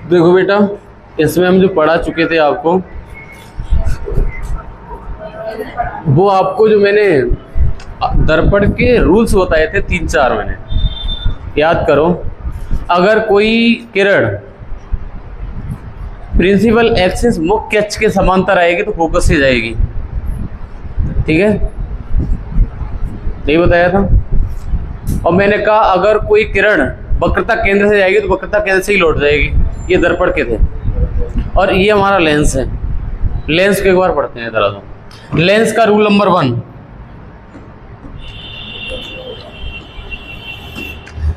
देखो बेटा, इसमें हम जो पढ़ा चुके थे आपको, वो आपको जो मैंने दर्पण के रूल्स बताए थे 3-4 मैंने, याद करो। अगर कोई किरण प्रिंसिपल एक्सिस मुख्य अक्ष के समांतर आएगी तो फोकस से जाएगी, ठीक है, नहीं बताया था। और मैंने कहा अगर कोई किरण वक्रता केंद्र से जाएगी तो वक्रता केंद्र से ही लौट जाएगी। ये दर्पण के थे। और ये हमारा लेंस है। लेंस को एक बार पढ़ते हैं जरा। तो लेंस का रूल नंबर 1,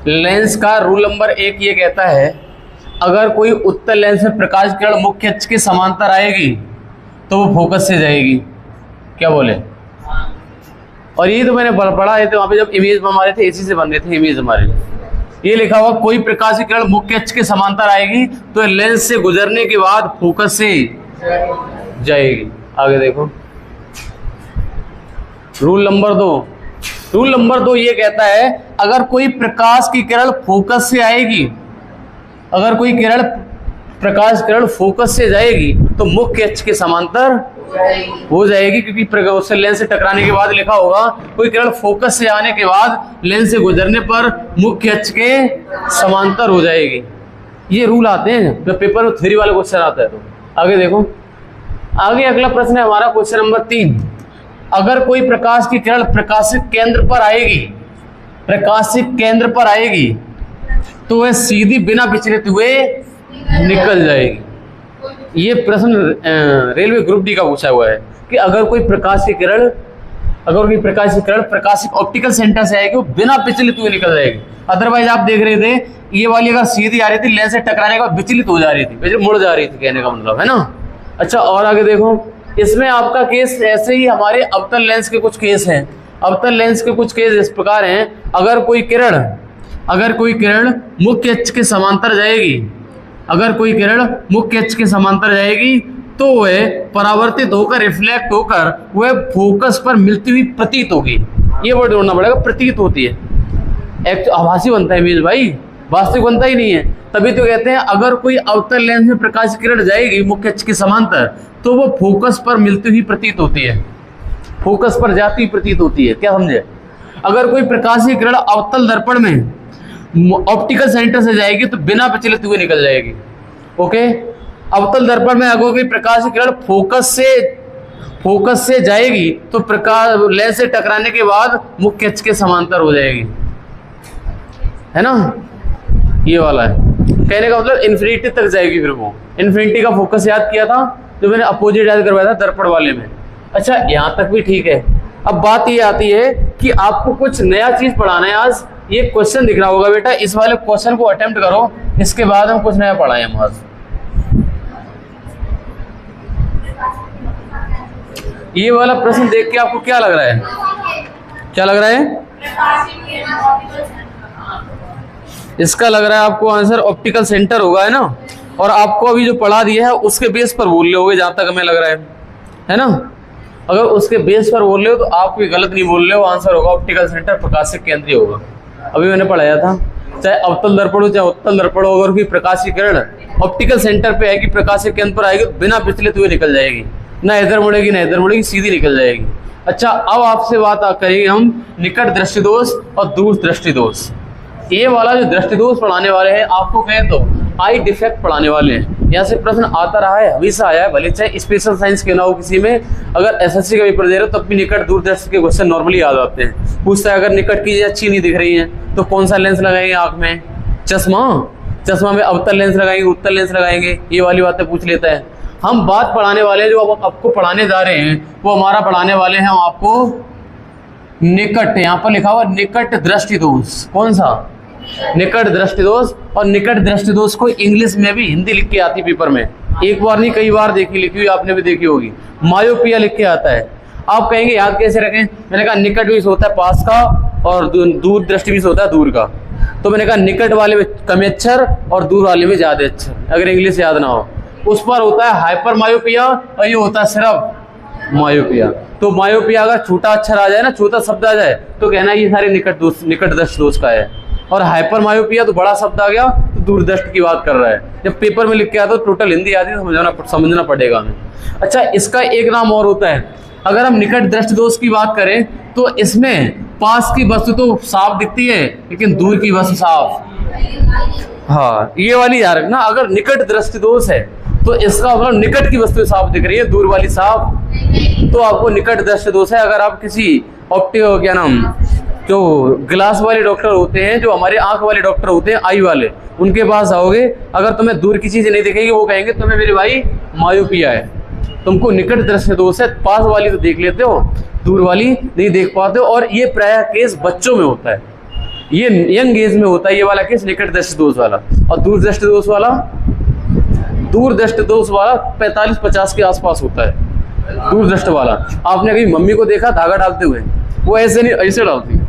लेंस का रूल नंबर 1 ये कहता है अगर कोई उत्तल लेंस में प्रकाश किरण मुख्य अक्ष के समांतर आएगी तो वो फोकस से जाएगी। क्या बोले? और ये तो मैंने पढ़ा है, तो वहाँ पे जब इमेज हमारे थे इसी से बन रहे थे इमेज हमारे। ये लिखा हुआ कोई प्रकाश की किरण मुख्य अक्ष के समांतर आएगी तो लेंस से गुजरने के बाद फोकस से जाएगी। आगे देखो रूल नंबर 2। रूल नंबर 2 ये कहता है अगर कोई प्रकाश की किरण फोकस से आएगी, अगर कोई किरण प्रकाश किरण फोकस से जाएगी तो मुख्य अक्ष के समांतर हो जाएगी, क्योंकि उससे लेंस से टकराने के बाद लिखा होगा कोई किरण फोकस से आने के बाद लेंस से गुजरने पर मुख्य अक्ष के समांतर हो जाएगी। ये रूल आते हैं जब पेपर में थ्योरी वाला क्वेश्चन आता है। तो आगे देखो, आगे अगला प्रश्न है हमारा क्वेश्चन नंबर 3। अगर कोई प्रकाश की किरण प्रकाशित केंद्र पर आएगी, प्रकाशित केंद्र पर आएगी तो वह सीधी बिना विचलित हुए निकल जाएगी। ये प्रश्न रेलवे ग्रुप डी का पूछा हुआ है कि अगर कोई प्रकाश की किरण, अगर कोई प्रकाश की किरण प्रकाशित ऑप्टिकल सेंटर से आएगी वो बिना विचलित हुए निकल जाएगी। अदरवाइज आप देख रहे थे ये वाली अगर सीधी आ रही थी लेंस से टकराने के बाद विचलित हो जा रही थी, मुड़ जा रही थी, कहने का मतलब है ना। अच्छा, और आगे देखो, इसमें आपका केस ऐसे ही हमारे अवतल लेंस के कुछ केस हैं। अवतल लेंस के कुछ केस इस प्रकार हैं, अगर कोई किरण मुख्य अक्ष के समांतर जाएगी, अगर कोई किरण मुख्य अक्ष के समांतर जाएगी तो वह परावर्तित होकर रिफ्लेक्ट होकर वह फोकस पर मिलती हुई प्रतीत होगी। ये वर्ड जोड़ना पड़ेगा, प्रतीत होती है। एक आभासी बनता है इमेज भाई, वास्तविक बनता ही नहीं है। तभी तो कहते हैं अगर कोई अवतल लेंस में प्रकाश किरण जाएगी मुख्य अक्ष के समांतर तो वो फोकस पर मिलती हुई प्रतीत होती है, फोकस पर जाती हुई प्रतीत होती है। क्या समझे? अगर कोई प्रकाशीय किरण अवतल दर्पण में ऑप्टिकल सेंटर से जाएगी तो बिना विचलित हुए निकल जाएगी। ओके, अवतल दर्पण में अगर कोई प्रकाश की किरण फोकस से जाएगी तो प्रकाश लेंस से टकराने के बाद मुख्य अक्ष के समांतर हो जाएगी, है ना। ये वाला है, कहने का मतलब इन्फिनिटी तक जाएगी। फिर वो इन्फिनिटी का फोकस याद किया था जो मैंने अपोजिट याद करवाया था दर्पण वाले में। अच्छा, यहाँ तक भी ठीक है। अब बात ये आती है कि आपको कुछ नया चीज पढ़ाना है आज। ये क्वेश्चन दिख रहा होगा बेटा, इस वाले क्वेश्चन को अटेम्प्ट करो, इसके बाद हम कुछ नया पढ़ाएं हम आज। ये वाला प्रश्न देख के आपको क्या लग रहा है? क्या लग रहा है? इसका लग रहा है आपको आंसर ऑप्टिकल सेंटर होगा, है ना। और आपको अभी जो पढ़ा दिया है उसके बेस पर बोल रहे होगे, जहां तक हमें लग रहा है ना। अगर उसके बेस पर बोल रहे हो तो आप कोई गलत नहीं बोल रहे हो, आंसर होगा ऑप्टिकल सेंटर, प्रकाशिक केंद्र होगा। अभी मैंने पढ़ाया था, चाहे अवतल दर्पण हो चाहे उत्तल दर्पण हो, अगर कोई प्रकाश की किरण ऑप्टिकल सेंटर पे आएगी, प्रकाशिक केंद्र पर आएगी तो बिना विचलित हुए निकल जाएगी, ना इधर मुड़ेगी ना इधर मुड़ेगी, सीधी निकल जाएगी। अच्छा, अब आपसे बात करेंगे हम निकट दृष्टि दोष और दूर दृष्टि दोष। ये वाला जो दृष्टि दोष पढ़ाने वाले हैं, आपको कहें तो आई डिफेक्ट पढ़ाने वाले हैं। यहाँ से प्रश्न आता रहा है, हमेशा आया है, भले चाहे स्पेशल साइंस के ना हो किसी में। अगर एसएससी का पेपर दे रहे हो तब भी निकट दूर दृष्टि के क्वेश्चन नॉर्मली याद आते हैं। पूछता है अगर निकट की अच्छी नहीं दिख रही है तो कौन सा लेंस लगाएंगे आंख में? चश्मा में अवतल लेंस लगाएंगे, उत्तल लेंस लगाएंगे, ये वाली बातें पूछ लेता है। हम बात पढ़ाने वाले हैं, जो अब आपको पढ़ाने जा रहे हैं वो हमारा पढ़ाने वाले हैं हम आपको निकट, यहाँ पर लिखा हुआ निकट दृष्टि दोष। कौन सा? निकट दृष्टि दोष। और निकट दृष्टि दोष को इंग्लिश में भी हिंदी लिख के आती पेपर में, एक बार नहीं कई बार लिखी हुई आपने भी देखी होगी। मायोपिया लिख के आता है। आप कहेंगे याद कैसे रखें? मैंने कहा निकट भी होता है पास का और दूर दृष्टि भी होता है दूर का। तो मैंने कहा निकट वाले में कम अक्षर और दूर वाले में ज्यादा अक्षर, अगर इंग्लिश याद ना हो। उस पर होता है हाइपर मायोपिया और ये होता है सिर्फ मायोपिया। तो मायोपिया अगर छोटा अक्षर आ जाए ना, छोटा शब्द आ जाए, तो कहना ये सारे निकट दृष्टि दोष का है। और हाइपर मायोपिया तो बड़ा शब्द आ गया तो दूरदृष्टि की बात कर रहा है। जब पेपर में लिख के आता तो टोटल हिंदी आती है, समझना पड़ेगा हमें। अच्छा, इसका एक नाम और होता है, अगर हम निकट दृष्टि दोष की बात करें तो इसमें पास की वस्तु तो साफ दिखती है लेकिन दूर की वस्तु साफ, हाँ ये वाली याद रखना। अगर निकट दृष्टि दोष है तो इसका मतलब निकट की वस्तु साफ दिख रही है, दूर वाली साफ, तो आपको निकट दृष्टि दोष है। अगर आप किसी क्या नाम, जो ग्लास वाले डॉक्टर होते हैं, जो हमारे आंख वाले डॉक्टर होते हैं, आई वाले, उनके पास जाओगे, अगर तुम्हें दूर की चीजें नहीं दिखेगी, वो कहेंगे तुम्हें मेरे भाई मायोपिया है, तुमको निकट दृष्टि दोष है, पास वाली तो देख लेते हो, दूर वाली नहीं देख पाते हो। और ये प्रायः केस बच्चों में होता है, ये यंग एज में होता है ये वाला केस, निकट दृष्टि दोष वाला। और दूर दृष्टि दोष वाला, दूर दृष्टि दोष वाला 45-50 के आसपास होता है दूर दृष्टि वाला। आपने कभी मम्मी को देखा धागा डालते हुए? वो ऐसे नहीं, ऐसे डालती।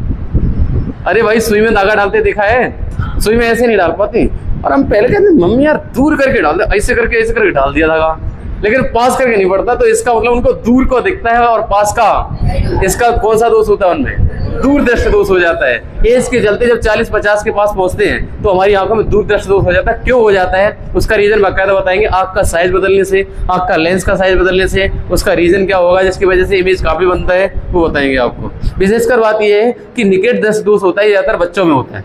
अरे भाई सुई में धागा डालते देखा है? सुई में ऐसे नहीं डाल पाती। और हम पहले कहते मम्मी यार दूर करके डाल दे, ऐसे करके डाल दिया धागा, लेकिन पास करके नहीं पड़ता। तो इसका मतलब उनको दूर को दिखता है और पास का, इसका कौन सा दोष होता है उनमें? दूर दृष्टि दोष हो जाता है। एज के चलते जब 40-50 के पास पहुंचते हैं तो हमारी आंखों में दूर दृष्टि दोष हो जाता है। क्यों हो जाता है उसका रीजन बाकायदा बताएंगे। आंख का साइज बदलने से, आंख का लेंस का साइज बदलने से उसका रीजन क्या होगा जिसकी वजह से इमेज काफी बनता है, वो बताएंगे आपको। विशेषकर बात यह है कि निकट दृष्टि दोष होता है ज्यादातर बच्चों में होता है।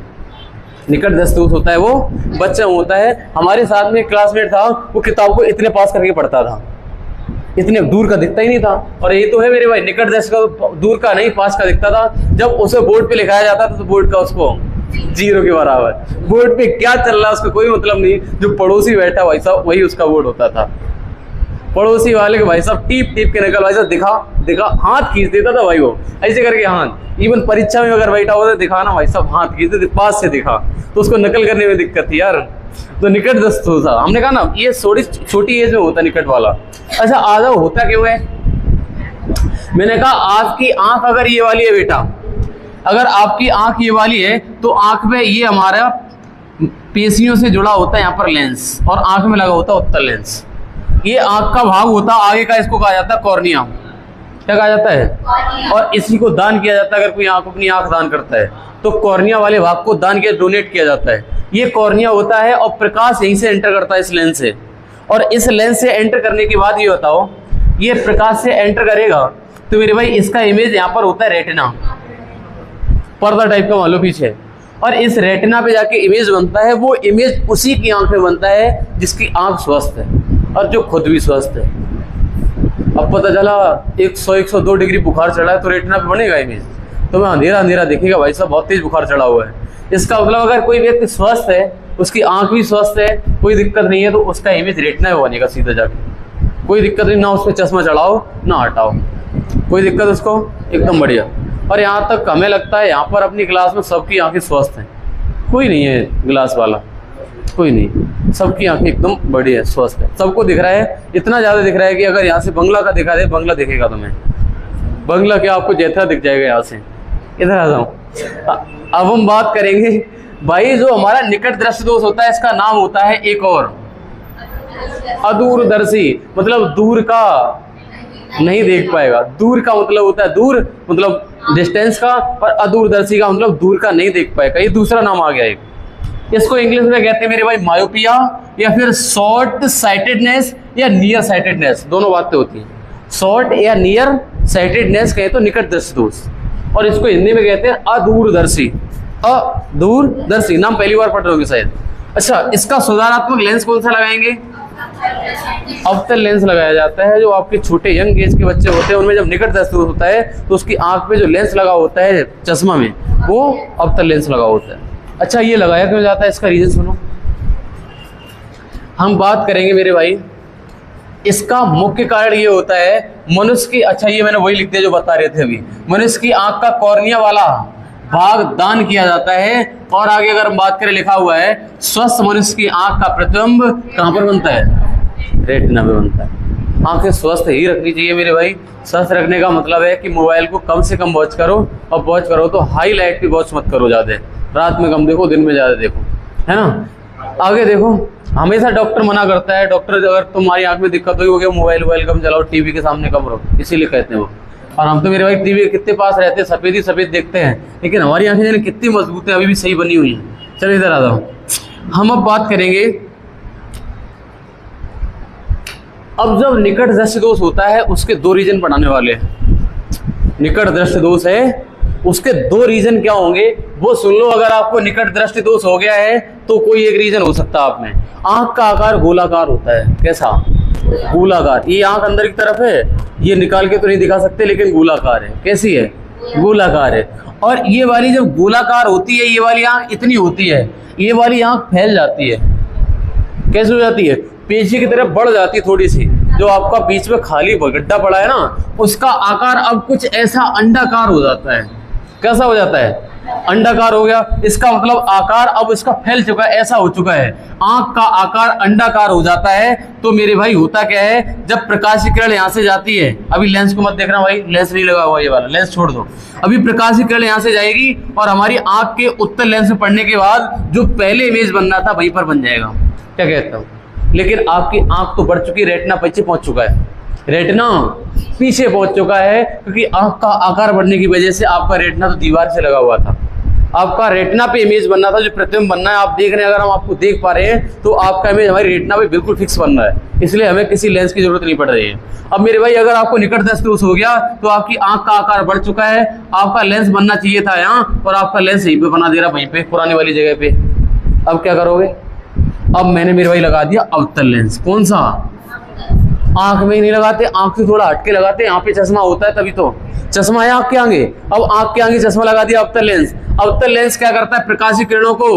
निकट दृष्टि दोष होता है वो बच्चा में होता है। हमारे साथ में एक क्लासमेट था, वो किताब को इतने पास करके पढ़ता था, इतने दूर का दिखता ही नहीं था। और ये तो है मेरे भाई, निकट दृष्टि का दूर का नहीं पास का दिखता था। जब उसे बोर्ड पे लिखाया जाता था तो बोर्ड का उसको 0 के बराबर, बोर्ड पे क्या चल रहा है उसको कोई मतलब नहीं। जो पड़ोसी बैठा भाई साहब वही उसका बोर्ड होता था। पड़ोसी वाले के भाई साहब टीप के निकल, भाई साहब दिखा हाथ खींच देता था भाई, वो ऐसे करके हाथ। इवन परीक्षा में अगर बैठा होता दिखाना भाई साहब हाथ खींच देते, पास से दिखा, तो उसको नकल करने में दिक्कत थी यार। तो निकट दृष्टि दोष था, हमने कहा ना ये छोटी एज में होता है निकट वाला। अच्छा आधा होता क्यों है? मैंने कहा आपकी आंख अगर ये वाली है बेटा, अगर आपकी आंख ये वाली है तो आंख में ये हमारा पेशियों से जुड़ा होता है यहाँ पर लेंस, और आंख में लगा होता है उत्तल लेंस। ये आंख का भाग होता है आगे का, इसको कहा जाता है कॉर्निया। क्या कहा जाता है? और इसी को दान किया जाता है। अगर कोई अपनी आंख दान करता है तो कॉर्निया वाले भाग को दान किया, डोनेट किया जाता है। ये कॉर्निया होता है और प्रकाश यहीं से एंटर करता है इस लेंस से। और इस लेंस से एंटर करने के बाद ये बताओ, ये प्रकाश से एंटर करेगा तो मेरे भाई इसका इमेज यहाँ पर होता है रेटिना, पर्दा टाइप का मान लो पीछे। और इस रेटिना पे जाके इमेज बनता है, वो इमेज उसी की आंख में बनता है जिसकी आंख स्वस्थ है और जो खुद भी स्वस्थ है। अब पता चला 100-102 डिग्री बुखार चढ़ा है तो रेटिना पे बनेगा इमेज, तो मैं अंधेरा दिखेगा भाई साहब, बहुत तेज बुखार चढ़ा हुआ है। इसका मतलब अगर कोई व्यक्ति स्वस्थ है, उसकी आंख भी स्वस्थ है, कोई दिक्कत नहीं है, तो उसका इमेज रेटिना में बनेगा सीधा जाके। कोई दिक्कत नहीं, ना उस पर चश्मा चढ़ाओ ना हटाओ, कोई दिक्कत उसको, एकदम बढ़िया। और यहाँ तक हमें लगता है यहाँ पर अपनी क्लास में सबकी आंखें स्वस्थ हैं, कोई नहीं है ग्लास वाला, कोई नहीं, सबकी आंखें एकदम बढ़िया है, स्वस्थ है, सबको दिख रहा है। इतना ज़्यादा दिख रहा है कि अगर यहाँ से बंगला का दिखा दे, बंगला दिखेगा तुम्हें, बंगला क्या आपको जैसा दिख जाएगा यहाँ से। इधर आ जाओ। अब हम बात करेंगे भाई, जो हमारा निकट दृष्टि दोष होता है इसका नाम होता है एक और अदूरदर्शी, मतलब दूर का नहीं देख पाएगा। दूर का मतलब होता है दूर, मतलब डिस्टेंस का, और अदूरदर्शी का मतलब दूर का नहीं देख पाएगा। ये दूसरा नाम आ गया एक। इसको इंग्लिश में कहते हैं मेरे भाई मायोपिया, या फिर शॉर्ट साइटेडनेस या नियर साइटेडनेस, दोनों बातें होती हैं। शॉर्ट या नियर साइटेडनेस कहे तो निकट दृष्टि दोष, और इसको हिंदी में कहते हैं अदूरदर्शी। अदूरदर्शी नाम पहली बार पढ़ रहे होंगे शायद। अच्छा, इसका सुधारात्मक लेंस कौन सा लगाएंगे? अवतल लेंस लगाया जाता है। जो आपके छोटे यंग एज के बच्चे होते हैं उनमें जब निकट दृष्टि दोष होता है तो उसकी आंख पे जो लेंस लगा होता है चश्मा में, वो अवतल लेंस लगा होता है। अच्छा, ये लगाया क्यों जाता है, इसका रीजन सुनो, हम बात करेंगे मेरे भाई। इसका मुख्य कारण ये होता है मनुष्य की, अच्छा ये मैंने वही लिख दिया जो बता रहे थे अभी, मनुष्य की आंख का कॉर्निया वाला भाग दान किया जाता है। और आगे अगर हम बात करें लिखा हुआ है स्वस्थ मनुष्य की आंख का प्रतिबिंब कहाँ पर बनता है? रेटिना में बनता है। आंखें स्वस्थ ही रखनी चाहिए मेरे भाई। स्वस्थ रखने का मतलब है कि मोबाइल को कम से कम वॉच करो, और वॉच करो तो हाई लाइट की वॉच मत करो ज़्यादा, रात में कम देखो, दिन में ज़्यादा देखो, है ना। आगे देखो, हमेशा डॉक्टर मना करता है, डॉक्टर अगर तुम्हारी आंख में दिक्कत हुई हो गया मोबाइल कम चलाओ, टीवी के सामने कम रहो, इसीलिए कहते हैं वो और हम तो मेरे भाई टीवी कितने पास रहते हैं, सफेद ही सफेद देखते हैं, लेकिन हमारी आंखें जाने कितनी मजबूत है, अभी भी सही बनी हुई हैं। चलो इधर आ जाओ। हम अब बात करेंगे, अब जब निकट दृष्टि दोष होता है उसके दो रीजन पढ़ाने वाले हैं। निकट दृष्टि दोष है, उसके दो रीजन क्या होंगे वो सुन लो। अगर आपको निकट दृष्टि दोष हो गया है तो कोई एक रीजन हो सकता है आप में। आंख का आकार गोलाकार होता है। कैसा? गोलाकार। ये आंख अंदर की तरफ है, ये निकाल के तो नहीं दिखा सकते, लेकिन गोलाकार है। कैसी है? गोलाकार है। और ये वाली जब गोलाकार होती है, ये वाली आंख इतनी होती है, ये वाली आंख फैल जाती है। कैसे हो जाती है? पीछे की तरफ बढ़ जाती है थोड़ी सी। जो आपका बीच में खाली गड्ढा पड़ा है ना, उसका आकार अब कुछ ऐसा अंडाकार हो जाता है। कैसा हो जाता है? अंडाकार हो गया। इसका मतलब आकार अब इसका फैल चुका है, ऐसा हो चुका है। आंख का आकार अंडाकार हो जाता है। तो मेरे भाई होता क्या है, जब प्रकाश की किरण यहाँ से जाती है, अभी लेंस को मत देखना भाई, लेंस नहीं लगा हुआ, ये वाला लेंस छोड़ दो। अभी प्रकाश की किरण यहाँ से जाएगी और हमारी आंख के उत्तल लेंस में पड़ने के बाद जो पहले इमेज बनना था वहीं पर बन जाएगा। क्या कहता हूँ? लेकिन आपकी आंख तो बढ़ चुकी, रेटिना पीछे पहुंच चुका है, रेटिना पीछे पहुंच चुका है, क्योंकि आंख का आकार बढ़ने की वजह से आपका रेटिना तो दीवार से लगा हुआ था। आपका रेटिना पे इमेज बनना था, जो प्रतिबिंब बनना है। आप देख रहे हैं, अगर हम आपको देख पा रहे हैं तो आपका इमेज हमारी रेटिना पे बिल्कुल फिक्स बनना है, इसलिए हमें किसी लेंस की जरूरत नहीं पड़ रही है। अब मेरे भाई अगर आपको निकट दृष्टि दोष हो गया तो आपकी आंख का आकार बढ़ चुका है, आपका लेंस बनना चाहिए था यहाँ, और आपका लेंस यहीं पे बना दे रहा, वहीं पे पुरानी वाली जगह पे। अब क्या करोगे? अब मैंने मेरे भाई लगा दिया अवतल लेंस। कौन सा? आंख में ही नहीं लगाते, आंख से थोड़ा हटके लगाते, यहाँ पे चश्मा होता है तभी तो। चश्मा है आंख के आगे, अब आंख के आगे चश्मा लगा दिया अवतल लेंस। अवतल लेंस क्या करता है? प्रकाशीय किरणों को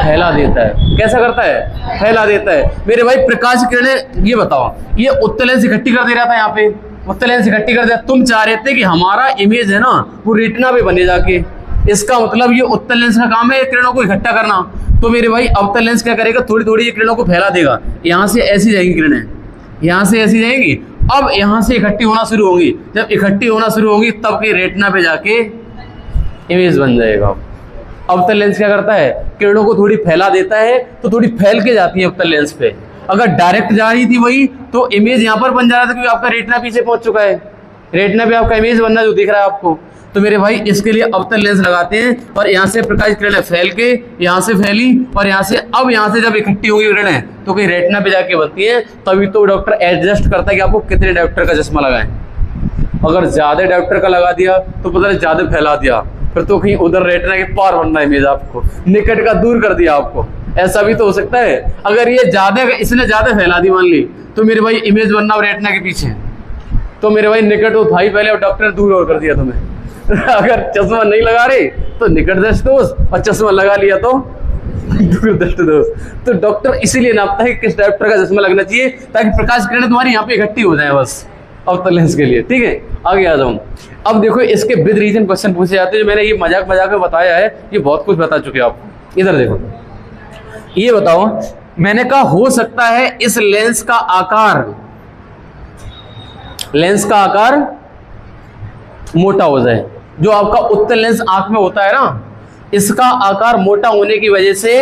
फैला देता है। कैसा करता है? फैला देता है। मेरे भाई प्रकाश किरणें, ये बताओ, ये उत्तल लेंस इकट्ठी कर दे रहा था यहाँ पे, उत्तल लेंस इकट्ठी कर दिया। तुम चाह रहे थे कि हमारा इमेज है ना वो रेटिना पे बने जाके, इसका मतलब ये उत्तल लेंस का काम है किरणों को इकट्ठा करना। तो मेरे भाई अवतल लेंस क्या करेगा? थोड़ी थोड़ी ये किरणों को फैला देगा। यहाँ से ऐसी जाएंगी किरणें, यहाँ से ऐसी जाएंगी, अब यहाँ से इकट्ठी होना शुरू होंगी। जब इकट्ठी होना शुरू होगी तब कि रेटिना पे जाके इमेज बन जाएगा। अवतल लेंस क्या करता है? किरणों को थोड़ी फैला देता है, तो थोड़ी फैल के जाती है अवतल लेंस पे। अगर डायरेक्ट जा रही थी वही तो इमेज यहाँ पर बन जा रहा था, क्योंकि आपका रेटिना पीछे पहुंच चुका है। रेटिना पे आपका इमेज बनना जो दिख रहा है आपको। तो मेरे भाई इसके लिए अवतल लेंस लगाते हैं, और यहाँ से प्रकाश किरणें फैल के यहाँ से फैली, और यहाँ से अब यहाँ से जब इकट्ठी होंगी किरणें तो कहीं रेटिना पे जाके बनती है। तभी तो डॉक्टर एडजस्ट करता है कि आपको कितने डायोप्टर का चश्मा लगाएं। अगर ज्यादा डायोप्टर का लगा दिया तो पता नहीं ज्यादा फैला दिया, फिर तो कहीं उधर रेटिना के पार बनना इमेज, आपको निकट का दूर कर दिया आपको। ऐसा भी तो हो सकता है। अगर ये ज्यादा, इसने ज्यादा फैला दी मान ली, तो मेरे भाई इमेज बनना रेटिना के पीछे, तो मेरे भाई निकट तो था ही पहले, और डॉक्टर ने दूर और कर दिया तुम्हें। अगर चश्मा नहीं लगा रहे तो निकट दृष्टि दोष, और चश्मा लगा लिया तो दूर दृष्टि दोष। तो डॉक्टर इसीलिए नापता है कि किस डायोप्टर का चश्मा लगना चाहिए, ताकि प्रकाश किरणें तुम्हारी यहाँ पे इकट्ठी हो जाए बस अवतल लेंस के लिए। ठीक है, आगे आ जाऊँ। अब देखो इसके विद रीजन क्वेश्चन पूछे जाते हैं। जो मैंने ये मजाक में बताया है, ये बहुत कुछ बता चुके आपको। इधर देखो, ये बताओ, मैंने कहा हो सकता है इस लेंस का आकार, लेंस का आकार मोटा हो जाए। जो आपका उत्तल लेंस आंख में होता है ना, इसका आकार मोटा होने की वजह से,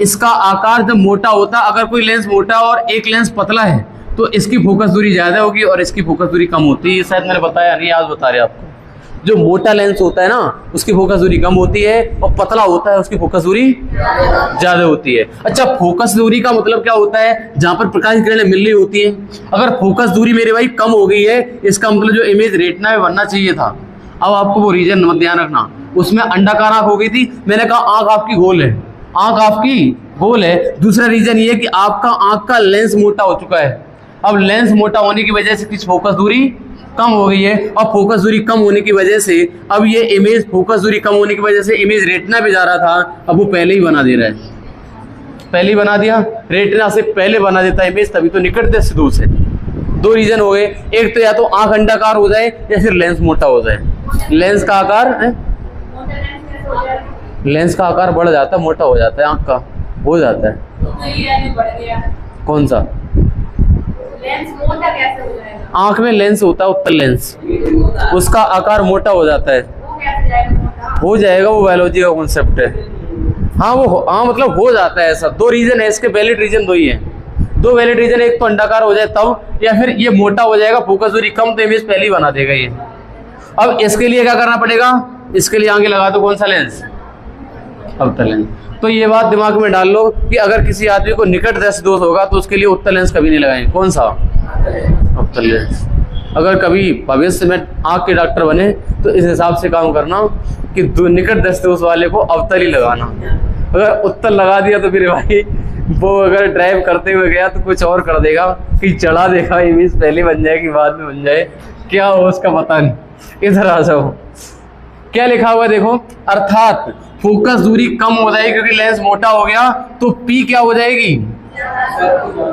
इसका आकार जब मोटा होता, अगर कोई लेंस मोटा और एक लेंस पतला है तो इसकी फोकस दूरी ज्यादा होगी और इसकी फोकस दूरी कम होती है। ये शायद मैंने बताया नहीं, आज बता रहे आपको। जो मोटा लेंस होता है ना उसकी फोकस दूरी कम होती है, और पतला होता है उसकी फोकस दूरी ज्यादा होती है। अच्छा, फोकस दूरी का मतलब क्या होता है? जहां पर प्रकाश की किरणें मिल रही होती है। अगर फोकस दूरी मेरे भाई कम हो गई है, इसका मतलब जो इमेज रेटिना में बनना चाहिए था, अब आपको वो रीजन मत ध्यान रखना, उसमें अंडाकार आंख हो गई थी। मैंने कहा आंख आपकी गोल है, आंख आपकी गोल है। दूसरा रीजन ये है कि आपका आंख का लेंस मोटा हो चुका है। अब लेंस मोटा होने की वजह से किस फोकस दूरी कम हो गई है, और फोकस दूरी कम होने की वजह से अब ये इमेज, फोकस दूरी कम होने की वजह से इमेज रेटिना पे जा रहा था, अब वो पहले ही बना दे रहा है। पहले ही बना दिया, रेटिना से पहले बना देता है इमेज, तभी तो निकट दृष्टि दोष है। दो रीजन हो गए, एक तो या तो आंख अंडाकार हो जाए या फिर लेंस मोटा हो जाए। लेंस का आकार है, लेंस का आकार बढ़ जाता है, मोटा हो जाता है, आंख का हो जाता है। कौन सा लेंस मोटा कैसे हो जाएगा? आंख में लेंस होता है उत्तल लेंस, उसका आकार मोटा हो जाता है। वो कैसे जाएगा मोटा? हो जाएगा, वो बायोलॉजी का कॉन्सेप्ट है। हाँ वो हाँ मतलब हो जाता है ऐसा। दो रीजन है इसके, वैलिड रीजन दो ही है। दो वैलिड रीजन, एक तो अंडाकार हो जाए तब, या फिर ये मोटा हो जाएगा, फोकस दूरी कम, तो इमेज पहले ही बना देगा ये। अब इसके लिए क्या करना पड़ेगा, इसके लिए आगे लगा दो कौन सा लेंस, अवतल लेंस। तो ये बात दिमाग में डाल लो कि अगर किसी आदमी को निकट दृष्टि दोष होगा तो उसके लिए उत्तल लेंस कभी नहीं लगाएंगे, कौन सा, अवतल लेंस। अगर कभी भविष्य में आंख के डॉक्टर बने तो इस हिसाब से काम करना कि निकट दृष्टि दोष वाले को अवतल ही लगाना। अगर उत्तल लगा दिया तो फिर भाई वो अगर ड्राइव करते हुए गया तो कुछ और कर देगा, कि चढ़ा देगा, इमेज पहले बन जाए कि बाद में बन जाए, क्या हो उसका पता नहीं। इधर आ जाओ, क्या लिखा हुआ देखो, अर्थात फोकस दूरी कम हो जाएगी क्योंकि लेंस मोटा हो गया, तो P क्या हो जाएगी,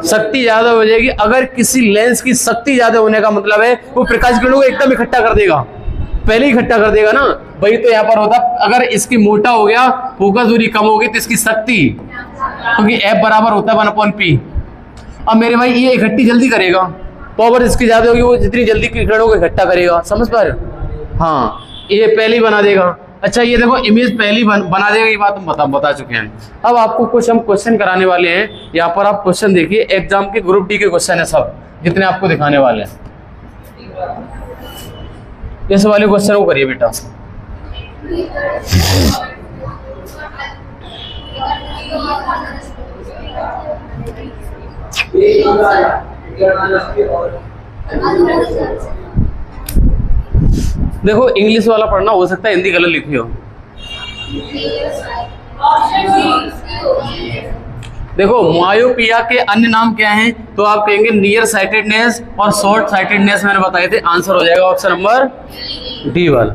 शक्ति ज्यादा हो जाएगी। अगर किसी लेंस की शक्ति ज्यादा होने का मतलब है वो प्रकाश किरणों को एकदम इकट्ठा कर देगा, पहले ही इकट्ठा कर देगा ना, वही तो यहाँ पर होता। अगर इसकी मोटा हो गया, फोकस दूरी कम होगी, तो इसकी शक्ति, क्योंकि F बराबर होता है 1/P। अब मेरे भाई ये इकट्ठी जल्दी करेगा, पावर इसकी ज्यादा होगी, वो जितनी जल्दी किरणों को इकट्ठा करेगा, समझ पा रहे हो। हाँ, ये पहले ही बना देगा। अच्छा ये देखो इमेज पहले ही बना देगा, ये बात हम बता चुके हैं। अब आपको कुछ हम क्वेश्चन कराने वाले हैं, यहाँ पर आप क्वेश्चन देखिए, एग्जाम के ग्रुप डी के क्वेश्चन है सब, जितने आपको दिखाने वाले हैं। इस वाले क्वेश्चन को करिए बेटा। देखो इंग्लिश वाला पढ़ना, हो सकता है हिंदी गलत लिखी हो। देखो मायोपिया के अन्य नाम क्या हैं, तो आप कहेंगे नियर साइटेडनेस और शॉर्ट साइटेडनेस, मैंने बताए थे। आंसर हो जाएगा ऑप्शन नंबर डी वाला,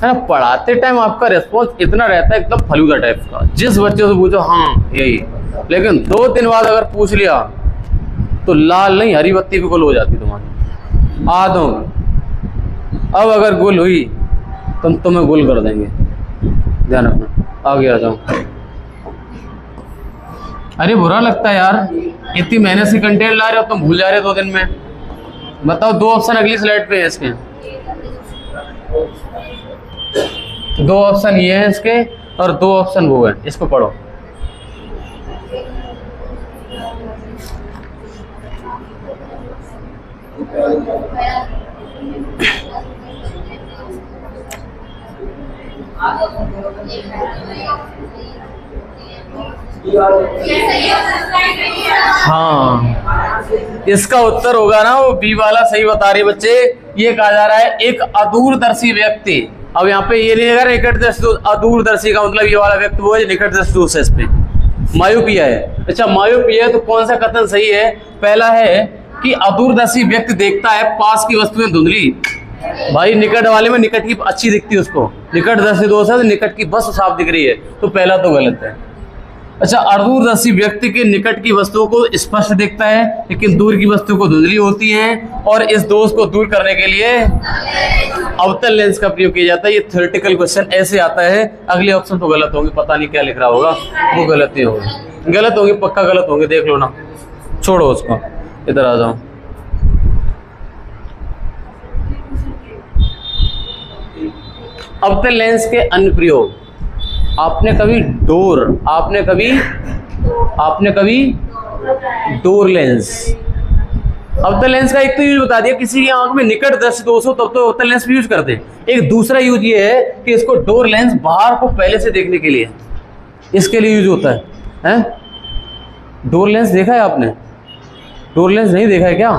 है ना। पढ़ाते टाइम आपका रिस्पॉन्स इतना रहता है एकदम फलूदा टाइप का, जिस बच्चे से पूछो हाँ यही, लेकिन 2 दिन बाद अगर पूछ लिया तो लाल नहीं हरी बत्ती भी गुल हो जाती तुम्हारी आधों। अब अगर गुल हुई तो तुम्हें गुल कर देंगे, ध्यान रखना। आगे आ जाओ। अरे बुरा लगता है यार, इतनी मेहनत से कंटेंट ला रहे हो, तुम भूल जा रहे हो 2 दिन में। बताओ 2 ऑप्शन अगली स्लाइड पे है इसके, 2 ऑप्शन ये है इसके और 2 ऑप्शन वो है, इसको पढ़ो। हाँ, इसका उत्तर होगा ना वो बी वाला, सही बता रहे बच्चे। ये कहा जा रहा है एक अदूरदर्शी व्यक्ति, अब यहाँ पे ये नहीं है निकट दृष्टि, अदूरदर्शी का मतलब ये वाला व्यक्ति वो है निकट दृष्टि है, इस पे मायोपिया है। अच्छा मायोपिया है तो कौन सा कथन सही है, पहला है कि अदूरदर्शी व्यक्ति देखता है पास की वस्तुएं धुंधली। भाई निकट वाले में निकट की अच्छी दिखती है उसको, निकट दृष्टि दोष है तो निकट की बस साफ दिख रही है, तो पहला तो गलत है। अच्छा अदूरदर्शी व्यक्ति के निकट की वस्तुओं को स्पष्ट दिखता है लेकिन दूर की वस्तु को धुंधली होती है, और इस दोष को दूर करने के लिए अवतल लेंस का प्रयोग किया जाता है। ये थ्योरेटिकल क्वेश्चन ऐसे आता है। अगले ऑप्शन तो गलत होंगे, पता नहीं क्या लिख रहा होगा, वो गलत ही होगा, गलत होंगे, पक्का गलत होंगे, देख लो ना, छोड़ो उसको, इधर आ जाओ। अवतल लेंस के अन्य प्रयोग, आपने कभी डोर लेंस, अवतल लेंस का एक तो यूज बता दिया, किसी की आंख में निकट दृष्टि दोष हो तब तो अवतल लेंस भी यूज करते हैं। एक दूसरा यूज ये है कि इसको डोर लेंस बाहर को पहले से देखने के लिए, इसके लिए यूज होता है। डोर लेंस देखा है आपने? डोर लेंस नहीं देखा है क्या?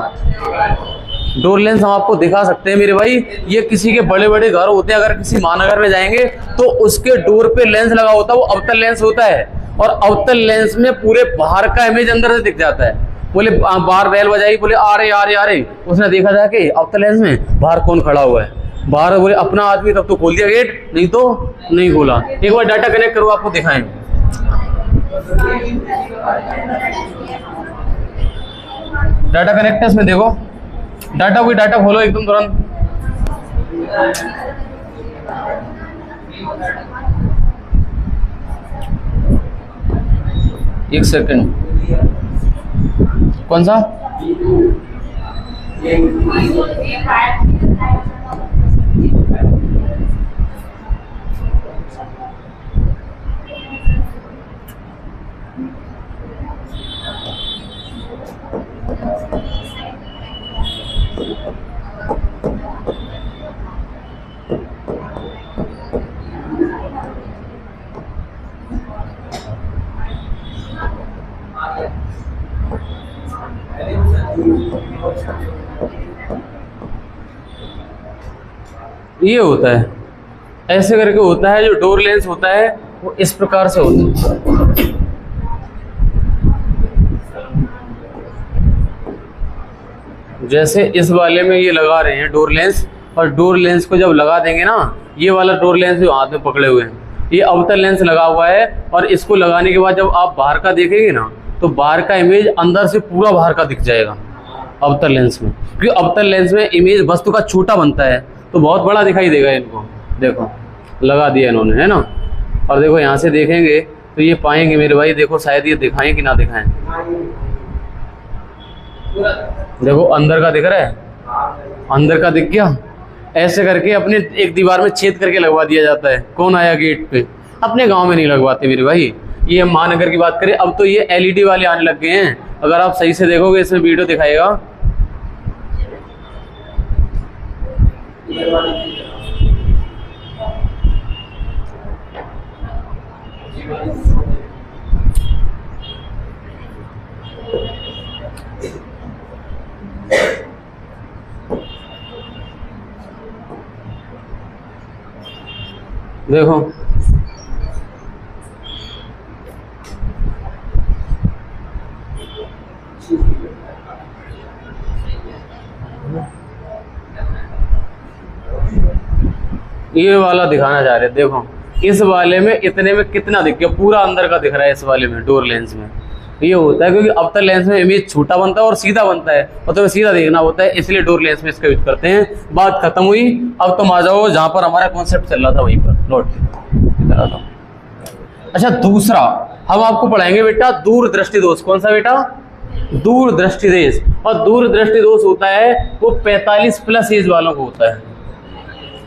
डोर लेंस हम आपको दिखा सकते हैं मेरे भाई। ये किसी के बड़े बड़े घर होते हैं, अगर किसी महानगर में जाएंगे तो उसके डोर पे लेंस लगा होता है, वो अवतल लेंस होता है। और अवतल लेंस में पूरे बाहर का इमेज अंदर से दिख जाता है। बोले बाहर बेल बजाई, बोले आ रहे, उसने देखा जाके अवतल लेंस में बाहर कौन खड़ा हुआ है, बाहर बोले अपना आदमी, तब तो खोल दिया गेट, नहीं तो नहीं खोला। एक बार डाटा कनेक्ट करो, आपको दिखाएं। डाटा कनेक्ट में देखो, डाटा खोलो एकदम तुरंत। एक सेकंड, कौन सा? ये होता है, ऐसे करके होता है। जो डोर लेंस होता है वो इस प्रकार से होता है। जैसे इस वाले में ये लगा रहे हैं डोर लेंस, और डोर लेंस को जब लगा देंगे ना, ये वाला डोर लेंस जो हाथ में पकड़े हुए हैं, ये अवतल लेंस लगा हुआ है। और इसको लगाने के बाद जब आप बाहर का देखेंगे ना, तो बाहर का इमेज अंदर से पूरा बाहर का दिख जाएगा अवतल लेंस में। क्योंकि अवतल लेंस में इमेज वस्तु का छोटा बनता है तो बहुत बड़ा दिखाई देगा इनको। देखो लगा दिया इन्होंने, है ना। और देखो यहाँ से देखेंगे तो ये पाएंगे मेरे भाई, देखो शायद ये दिखाएं कि ना दिखाएं। देखो अंदर का दिख रहा है, अंदर का दिख गया। ऐसे करके अपने एक दीवार में छेद करके लगवा दिया जाता है। कौन आया गेट पे? अपने गांव में नहीं लगवाते मेरे भाई। ये महानगर की बात करें, अब तो ये एलईडी वाले आने लग गए हैं। अगर आप सही से देखोगे, इसमें वीडियो दिखाएगा। देखो ये वाला दिखाना चाह रहे, देखो इस वाले में इतने में कितना दिख गया, पूरा अंदर का दिख रहा है इस वाले में डोर लेंस में। ये होता है क्योंकि अवतल लेंस में इमेज छोटा बनता है और सीधा बनता है, और तुम्हें सीधा देखना होता है, इसलिए डोर लेंस में इसका यूज करते हैं। बात खत्म हुई। अब तुम आ जाओ जहां पर हमारा कॉन्सेप्ट चल रहा था, वहीं पर लौट के इधर आ जाओ। अच्छा, दूसरा हम आपको पढ़ाएंगे बेटा दूरदृष्टि दोष। कौन सा बेटा? दूरदृष्टि दोष। और दूरदृष्टि दोष होता है वो 45 प्लस एज वालों को होता है।